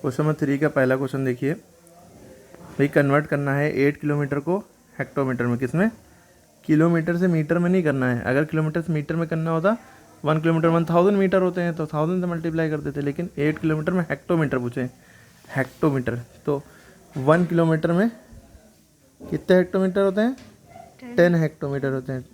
Question number 3 का पहला question देखिए भाई, कन्वर्ट करना है 8 किलोमीटर को हेक्टोमीटर में। किसमें? किलोमीटर से मीटर में नहीं करना है। अगर किलोमीटर से मीटर में करना होता 1 किलोमीटर 1000 मीटर होते हैं तो 1000 से मल्टीप्लाई कर देते, लेकिन 8 किलोमीटर में हेक्टोमीटर पूछे, हेक्टोमीटर। तो 1 किलोमीटर में कितने हेक्टोमीटर होते हैं? 10 हेक्टोमीटर होते हैं।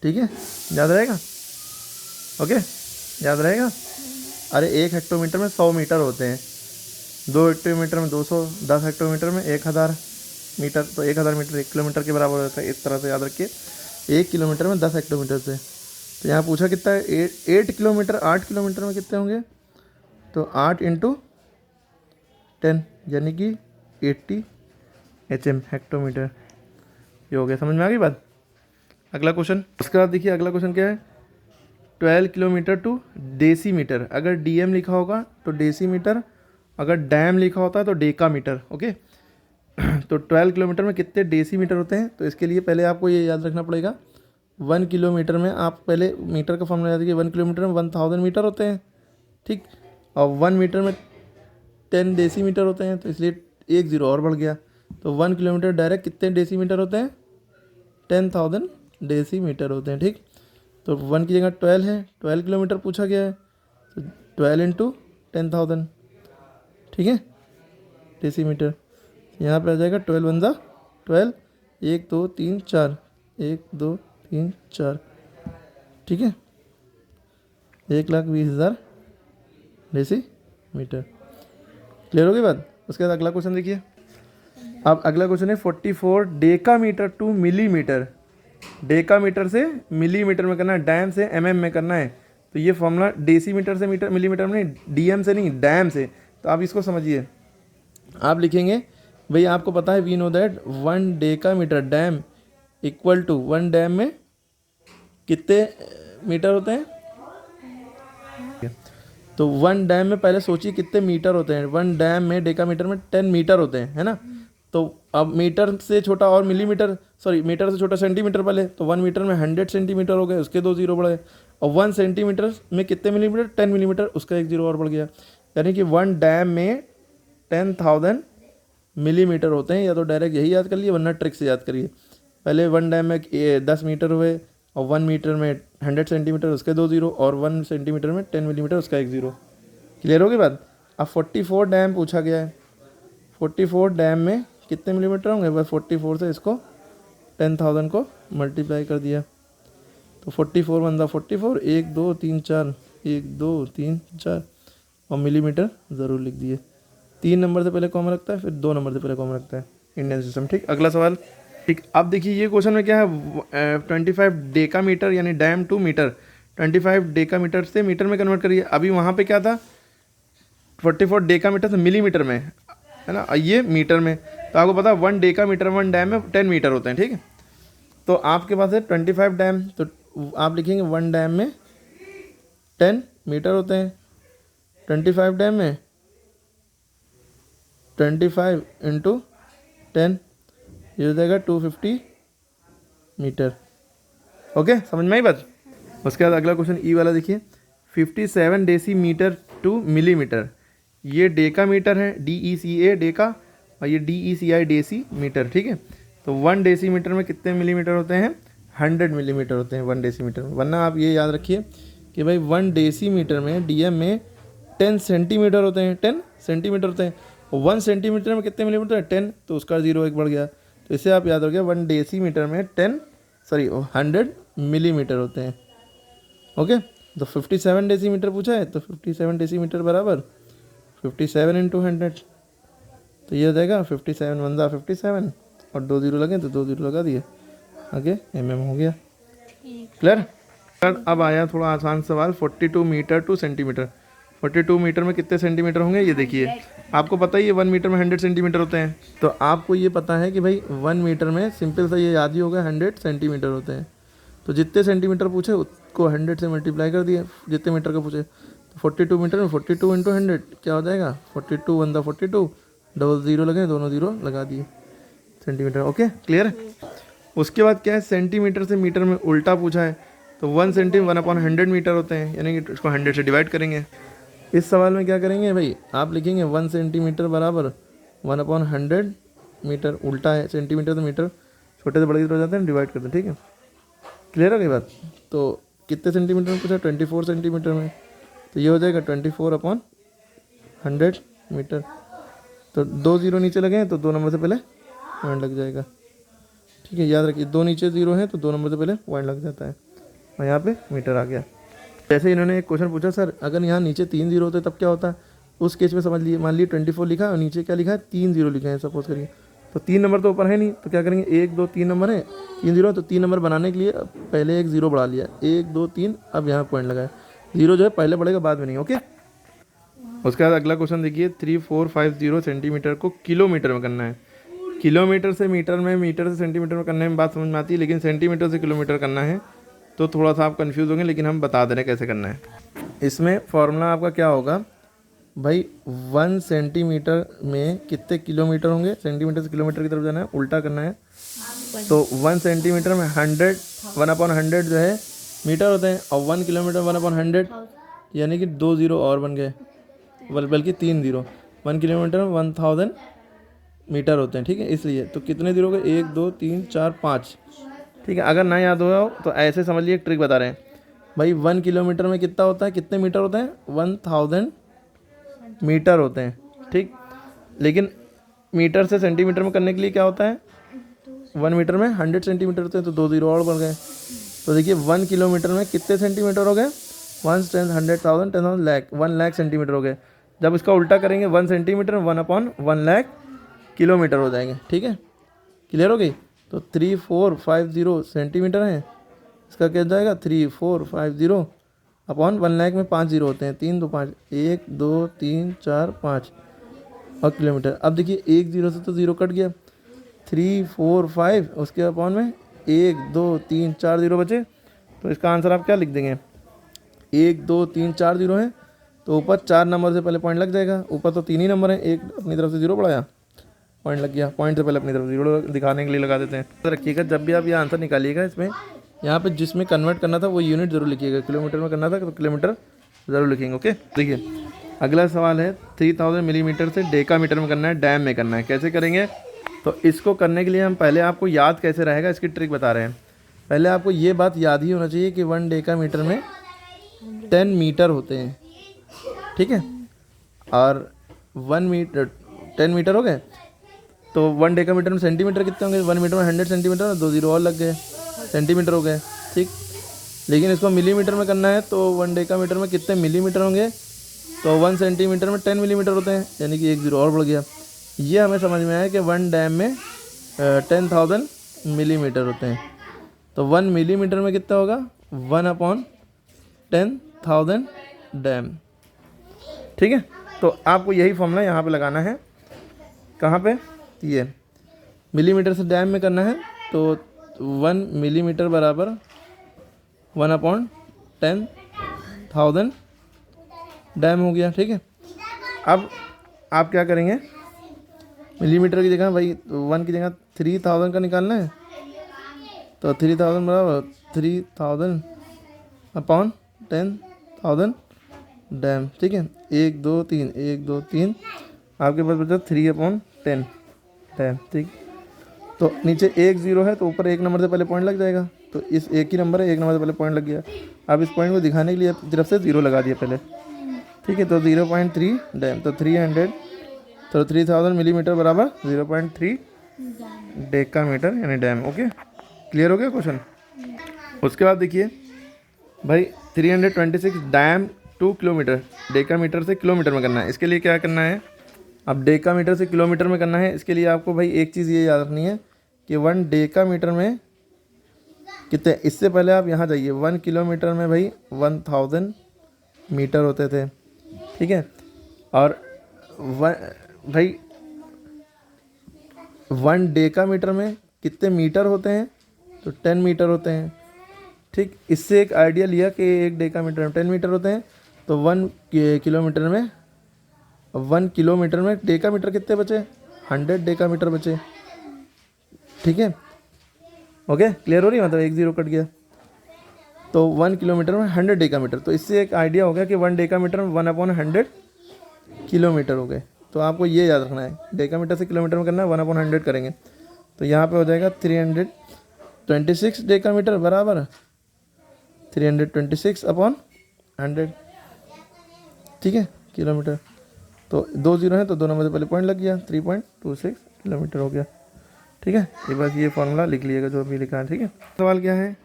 ठीक है, याद रहेगा? ओके, याद रहेगा? अरे 1 हेक्टोमीटर में 100 मीटर होते हैं, 2 हेक्टोमीटर में 200, 10 हेक्टोमीटर में 1000 मीटर, तो 1000 मीटर 1 किलोमीटर के बराबर होता है। इस तरह से याद रखिए, 1 किलोमीटर में 10 हेक्टोमीटर से। तो यहाँ पूछा कितना है? 8 किलोमीटर, 8 किलोमीटर में कितने होंगे? तो 8 इंटू 10 यानी कि 80 HM हेक्टोमीटर। ये हो गया, समझ में आ गई बात? अगला क्वेश्चन, उसके बाद देखिए अगला क्वेश्चन क्या है? 12 किलोमीटर टू डेसीमीटर। अगर DM लिखा होगा तो डेसीमीटर, अगर डैम लिखा होता है तो डेकामीटर। ओके, तो 12 किलोमीटर में कितने डेसीमीटर होते हैं? तो इसके लिए पहले आपको ये याद रखना पड़ेगा, 1 किलोमीटर में आप पहले मीटर का फॉर्मूला याद रखिए। 1 किलोमीटर में 1000 मीटर होते हैं, ठीक, और 1 मीटर में 10 डेसीमीटर होते हैं, तो इसलिए एक जीरो और बढ़ गया। तो 1 किलोमीटर डायरेक्ट कितने डेसीमीटर होते हैं? 10,000 डेसीमीटर होते हैं। ठीक, तो 1 की जगह 12 है, 12 किलोमीटर पूछा गया है, तो 12 इंटू 10,000, ठीक है, डेसीमीटर। यहाँ पे आ जाएगा 12 वन ज़ा 12, 1 2 3 4, 1 2 3 4, ठीक है, 1,20,000 डेसीमीटर। क्लियर हो गई बात? उसके बाद अगला क्वेश्चन देखिए। अब अगला क्वेश्चन है 44 डेकामीटर टू मिलीमीटर। डेकामीटर से मिलीमीटर में करना है, डैम से MM में करना है। तो ये फॉर्मूला डेसीमीटर से मीटर, मिलीमीटर में नहीं, DM से नहीं, डैम से। तो आप इसको समझिए, आप लिखेंगे भाई, आपको पता है we know that 1 decametre dam equal to 1 dam में कितने मीटर होते हैं? तो 1 डैम में पहले सोचिए कितने मीटर होते हैं। 1 डैम में डेकामीटर में 10 मीटर होते हैं, है ना? तो अब मीटर से छोटा और मिलीमीटर, सॉरी मीटर से छोटा सेंटीमीटर पहले, तो 1 मीटर में 100 सेंटीमीटर हो गए, उसके 2 जीरो बढ़े। और 1 सेंटीमीटर में कितने मिलीमीटर? 10 मिलीमीटर, उसका 1 जीरो और बढ़ गया। यानी कि 1 डैम में 10,000 मिलीमीटर होते हैं। या तो डायरेक्ट यही याद कर लिए, वरना ट्रिक से याद करिए। पहले 1 डैम में 10 मीटर हुए, और 1 मीटर में 100 सेंटीमीटर, उसके 2 जीरो, और 1 सेंटीमीटर में 10 मिलीमीटर, उसका 1 जीरो। क्लियर होगी बात? अब 44 डैम पूछा गया है। 44 डैम में कितने मिलीमीटर होंगे? बस 44 से इसको 10,000 को मल्टीप्लाई कर दिया, तो 44 वन ज़ा 44, 1 2 3 4, 1 2 3 4, और मिलीमीटर ज़रूर लिख दिए। 3 नंबर से पहले कॉमन रखता है, फिर 2 नंबर से पहले कॉमन रखता है, इंडियन सिस्टम। ठीक, अगला सवाल। ठीक, अब देखिए ये क्वेश्चन में क्या है, 25 डेकामीटर यानी डैम टू मीटर। 25 डेकामीटर से मीटर में कन्वर्ट करिए। अभी वहाँ पे क्या था? 44 डेकामीटर से मिलीमीटर में, है ना, ये मीटर में। तो आपको पता है 1 डेकामीटर 1 डैम में 10 मीटर होते हैं, ठीक है। तो आपके पास है 25 डैम, तो आप लिखेंगे 1 डैम में 10 मीटर होते हैं। 25 डैम में 25 इंटू 10, ये हो जाएगा 250 मीटर। ओके, समझ में आई बात? उसके बाद अगला क्वेश्चन ई वाला देखिए, 57 डेसीमीटर टू मिलीमीटर। ये डेका मीटर है, DECA डेका, और ये DECI डेसी मीटर, ठीक है। तो 1 डेसीमीटर में कितने मिलीमीटर होते हैं? 100 मिलीमीटर होते हैं 1 डेसीमीटर में। वरना आप ये याद रखिए कि भाई 1 डेसीमीटर में DM में 10 सेंटीमीटर होते हैं, 10 सेंटीमीटर होते हैं। और 1 सेंटीमीटर में कितने मिलीमीटर है? 10, तो उसका 0 1 बढ़ गया। तो इससे आप याद रखिए 1 डेसीमीटर में 100 मिलीमीटर होते हैं। ओके, तो 57 डेसीमीटर पूछा है, तो 57 डेसीमीटर बराबर 57 इंटू 100, तो ये हो जाएगा 57 वन ज़ा 57, और 2 जीरो लगे तो 2 जीरो लगा दिए, आगे MM हो गया। क्लियर? अब आया थोड़ा आसान सवाल, 42 मीटर टू सेंटीमीटर। 42 मीटर में कितने सेंटीमीटर होंगे? ये देखिए, आपको पता ही है 1 मीटर में 100 सेंटीमीटर होते हैं। तो आपको ये पता है कि भाई 1 मीटर में सिंपल सा ये याद ही होगा 100 सेंटीमीटर होते हैं। तो जितने सेंटीमीटर पूछे उसको 100 से मल्टीप्लाई कर दिए, जितने मीटर का पूछे। तो 42 मीटर में 42 इंटू 100 क्या हो जाएगा? 42 वन ज़ा 42, डबल जीरो लगे, दोनों जीरो लगा दिए, सेंटीमीटर। ओके, क्लियर है? उसके बाद क्या है, सेंटीमीटर से मीटर में उल्टा पूछा है। तो 1 सेंटीमीटर 1/100 मीटर होते हैं, यानी कि इसको 100 से डिवाइड करेंगे, इस सवाल में क्या करेंगे भाई, आप लिखेंगे 1 सेंटीमीटर बराबर 1/100 मीटर, उल्टा है सेंटीमीटर तो मीटर, छोटे से बड़े की तरफ जाते हैं, डिवाइड करते हैं। ठीक है, क्लियर हो गई बात। तो कितने सेंटीमीटर में पूछा, 24 सेंटीमीटर में, तो ये हो जाएगा 24/100 मीटर। तो 2 जीरो नीचे लगे हैं तो 2 नंबर से पहले पॉइंट लग जाएगा। ठीक है, याद रखिए 2 नीचे जीरो है तो 2 नंबर से पहले पॉइंट लग जाता है, और यहाँ पे मीटर आ गया। जैसे इन्होंने एक क्वेश्चन पूछा, सर अगर यहाँ नीचे 3 जीरो होते तब क्या होता है, उस केस में समझ लिए, मान लीजिए 24 लिखा है और नीचे क्या लिखा है, 3 जीरो लिखा है सपोज करिए, तो 3 नंबर तो ऊपर है नहीं, तो क्या करेंगे, 1 2 3 नंबर है, 3 जीरो, तो 3 नंबर बनाने के लिए पहले एक जीरो बढ़ा लिया, 1 2 3, अब यहाँ पॉइंट लगाया, जीरो जो है पहले बढ़ेगा बाद में नहीं। ओके, उसके बाद अगला क्वेश्चन देखिए, 3450 सेंटीमीटर को किलोमीटर में करना है। किलोमीटर से मीटर में, मीटर से सेंटीमीटर में करने में बात समझ में आती है, लेकिन सेंटीमीटर से किलोमीटर करना है तो थोड़ा सा आप कंफ्यूज होंगे, लेकिन हम बता दे रहे हैं कैसे करना है। इसमें फॉर्मूला आपका क्या होगा भाई, 1 सेंटीमीटर में कितने किलोमीटर होंगे, सेंटीमीटर से किलोमीटर की तरफ जाना है, उल्टा करना है। तो 1 सेंटीमीटर में 100 1/100 जो है मीटर होते हैं, और 1 किलोमीटर 1/100 यानी कि 2 जीरो और बन गए, बल्कि 3 जीरो। 1 किलोमीटर में 1000 मीटर होते हैं। ठीक है, इसलिए तो कितने जीरो हो गए, 1 2 3 4 5। ठीक है, अगर ना याद हो तो ऐसे समझ लिए, एक ट्रिक बता रहे हैं भाई, 1 किलोमीटर में कितना होता है, कितने मीटर होते हैं, 1000 मीटर होते हैं। ठीक, लेकिन मीटर से सेंटीमीटर में करने के लिए क्या होता है, 1 मीटर में 100 सेंटीमीटर होते हैं, तो 2 जीरो और बढ़ गए। तो देखिए 1 किलोमीटर में कितने सेंटीमीटर हो गए, 1 10 100,000 10,000 लाख, 1 लाख सेंटीमीटर हो गए। जब इसका उल्टा करेंगे 1 सेंटीमीटर 1/1 लाख किलोमीटर हो जाएंगे। ठीक है, क्लियर हो गई। तो 3450 सेंटीमीटर है, इसका क्या जाएगा, 3450 अपॉन 1 लाख में 5 जीरो होते हैं, 3 2 5, 1 2 3 4 5 और किलोमीटर। अब देखिए 1 जीरो से तो जीरो कट गया, 3 4 5, उसके अपॉन में 1 2 3 4 जीरो बचे, तो इसका आंसर आप क्या लिख देंगे, 1 2 3 4 जीरो है, तो ऊपर 4 नंबर से पहले पॉइंट लग जाएगा, ऊपर तो 3 ही नंबर है, एक अपनी तरफ से जीरो बढ़ाया, पॉइंट लग गया, पॉइंट से पहले अपनी तरफ जीरो दिखाने के लिए लगा देते हैं। तो रखिएगा जब भी आप ये आंसर निकालिएगा, इसमें यहाँ पे जिसमें कन्वर्ट करना था वो यूनिट जरूर लिखिएगा, किलोमीटर में करना था तो किलोमीटर ज़रूर लिखेंगे। ओके, देखिए अगला सवाल है, 3000 मिलीमीटर से डेकामीटर में करना है, डैम में करना है, कैसे करेंगे। तो इसको करने के लिए हम पहले, आपको याद कैसे रहेगा इसकी ट्रिक बता रहे हैं। पहले आपको ये बात याद ही होना चाहिए कि 1 डेकामीटर में 10 मीटर होते हैं। ठीक है, और 1 मीटर 10 मीटर हो गए, तो 1 डेकामीटर में सेंटीमीटर कितने होंगे, 1 मीटर में 100 सेंटीमीटर, 2 जीरो और लग गए, सेंटीमीटर हो गए। ठीक, लेकिन इसको मिलीमीटर में करना है, तो 1 डेकामीटर में कितने मिलीमीटर होंगे, तो 1 सेंटीमीटर में 10 मिलीमीटर होते हैं, यानी कि 1 जीरो और बढ़ गया। ये हमें समझ में आया कि 1 डैम में 10,000 मिलीमीटर होते हैं, तो 1 मिलीमीटर में कितना होगा, 1/10,000 डैम। ठीक है, तो आपको यही फॉर्मूला यहाँ पे लगाना है, कहाँ पे, ये मिलीमीटर से डैम में करना है, तो 1 मिलीमीटर बराबर 1/10,000 डैम हो गया। ठीक है, अब आप क्या करेंगे, मिलीमीटर की जगह भाई 1 की जगह 3000 का निकालना है, तो 3000 बराबर 3000/10,000 डैम। ठीक है, 1 2 3 1 2 3, आपके पास बचा 3/10 डैम। ठीक, तो नीचे 1 जीरो है, तो ऊपर 1 नंबर से पहले पॉइंट लग जाएगा, तो इस एक ही नंबर है, 1 नंबर से पहले पॉइंट लग गया। अब इस पॉइंट को दिखाने के लिए तरफ से जीरो लगा दिया पहले। ठीक है, तो 0.3 डैम, तो 300, तो 3000 मिलीमीटर बराबर 0.3 डेकामीटर यानी डैम। ओके, क्लियर हो गया क्वेश्चन। उसके बाद देखिए भाई 326 डैम 2 किलोमीटर, डेकामीटर से किलोमीटर में करना है। इसके लिए क्या करना है, अब डेकामीटर से किलोमीटर में करना है, इसके लिए आपको भाई एक चीज़ ये याद रखनी है कि 1 डेकामीटर में कितने, इससे पहले आप यहाँ जाइए, 1 किलोमीटर में भाई 1000 मीटर होते थे। ठीक है, और भाई 1 डेकामीटर में कितने मीटर होते हैं, तो 10 मीटर होते हैं। ठीक, इससे एक आइडिया लिया कि 1 डेकामीटर में 10 मीटर होते हैं, तो 1 किलोमीटर में डेकामीटर कितने बचे, 100 डेकामीटर बचे। ठीक है, ओके, क्लियर हो रही है, मतलब 1 जीरो कट गया। तो 1 किलोमीटर में 100 डेकामीटर। तो इससे एक आइडिया हो गया कि 1 डेकामीटर में 1/100 किलोमीटर हो गए। तो आपको ये याद रखना है, डेकामीटर से किलोमीटर में करना है 1/100 करेंगे। तो यहाँ पे हो जाएगा 326 डेकामीटर बराबर 326/100, ठीक है, किलोमीटर। तो 2 जीरो है तो 2 नंबर से पहले पॉइंट लग गया, 3.26 किलोमीटर हो गया, ठीक है। ये बस ये फॉर्मूला लिख लीजिएगा जो अभी लिखा है, ठीक है। सवाल क्या है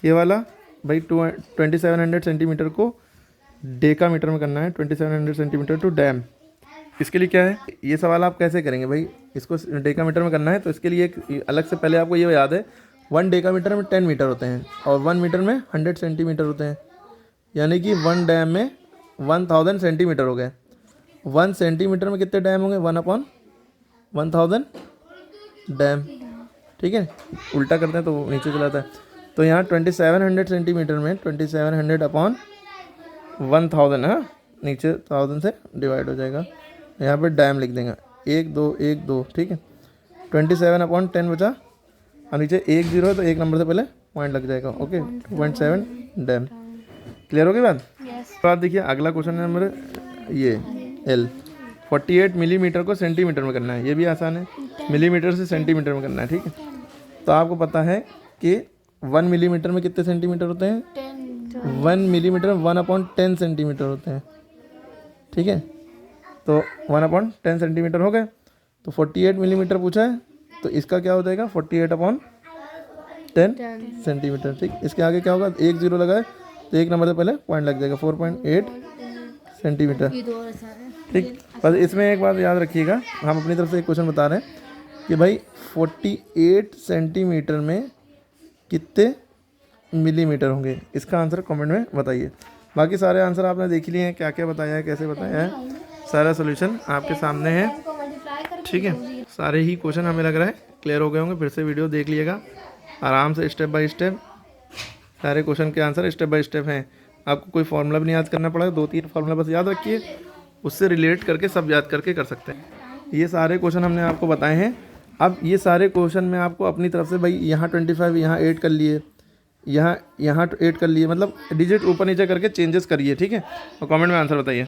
के वाला, भाई 2700 सेंटीमीटर को डेकामीटर में करना है, 2700 सेंटीमीटर टू डैम। इसके लिए क्या है, ये सवाल आप कैसे करेंगे भाई, इसको डेकामीटर में करना है तो इसके लिए एक अलग से पहले आपको ये याद है 1 डेकामीटर में 10 मीटर होते हैं और 1 मीटर में 100 सेंटीमीटर होते हैं, यानी कि 1 डैम में 1000 सेंटीमीटर हो गए। 1 सेंटीमीटर में कितने डैम होंगे, 1/1000 डैम, ठीक है। उल्टा करते हैं तो नीचे चला जाता है। तो यहाँ 2700 सेंटीमीटर में 2700/1000, हाँ, नीचे 1000 से डिवाइड हो जाएगा। यहाँ पे डैम लिख देंगे 1 2 1 2, ठीक है। 27/10 बचा और नीचे 1 जीरो है तो 1 नंबर से पहले पॉइंट लग जाएगा, ओके। 2.7 डैम, क्लियर हो गई बात। बात देखिए अगला क्वेश्चन है नंबर ये एल, 48 मिलीमीटर को सेंटीमीटर में करना है। ये भी आसान है, मिलीमीटर से सेंटीमीटर में करना है, ठीक है। तो आपको पता है कि 1 मिलीमीटर में कितने सेंटीमीटर होते हैं, 1 मिलीमीटर में 1/10 सेंटीमीटर होते हैं, ठीक है। तो 1/10 सेंटीमीटर हो गए। तो 48 मिलीमीटर पूछा है तो इसका क्या हो जाएगा 48/10 सेंटीमीटर, ठीक। इसके आगे क्या होगा, 1 जीरो लगाए तो 1 नंबर से पहले पॉइंट लग जाएगा, 4.8 सेंटीमीटर, ठीक। बस इसमें एक बात याद रखिएगा, हम अपनी तरफ से एक क्वेश्चन बता रहे हैं कि भाई 48 सेंटीमीटर में कितने मिलीमीटर होंगे। इसका आंसर कमेंट में बताइए। बाकी सारे आंसर आपने देख लिए हैं, क्या क्या बताया है, कैसे बताया है, सारा सोल्यूशन आपके सामने है, ठीक है। सारे ही क्वेश्चन हमें लग रहा है क्लियर हो गए होंगे। फिर से वीडियो देख लीजिएगा आराम से, स्टेप बाय स्टेप सारे क्वेश्चन के आंसर स्टेप बाय स्टेप हैं। आपको कोई फार्मूला भी नहीं याद करना पड़ेगा, 2-3 फार्मूला बस याद रखिए, उससे रिलेट करके सब याद करके कर सकते हैं। ये सारे क्वेश्चन हमने आपको बताए हैं। अब ये सारे क्वेश्चन में आपको अपनी तरफ से भाई यहाँ 25 यहाँ 8 कर लिए, यहाँ 8 कर लिए, मतलब डिजिट ऊपर नीचे करके चेंजेस करिए, ठीक है। और कमेंट में आंसर बताइए।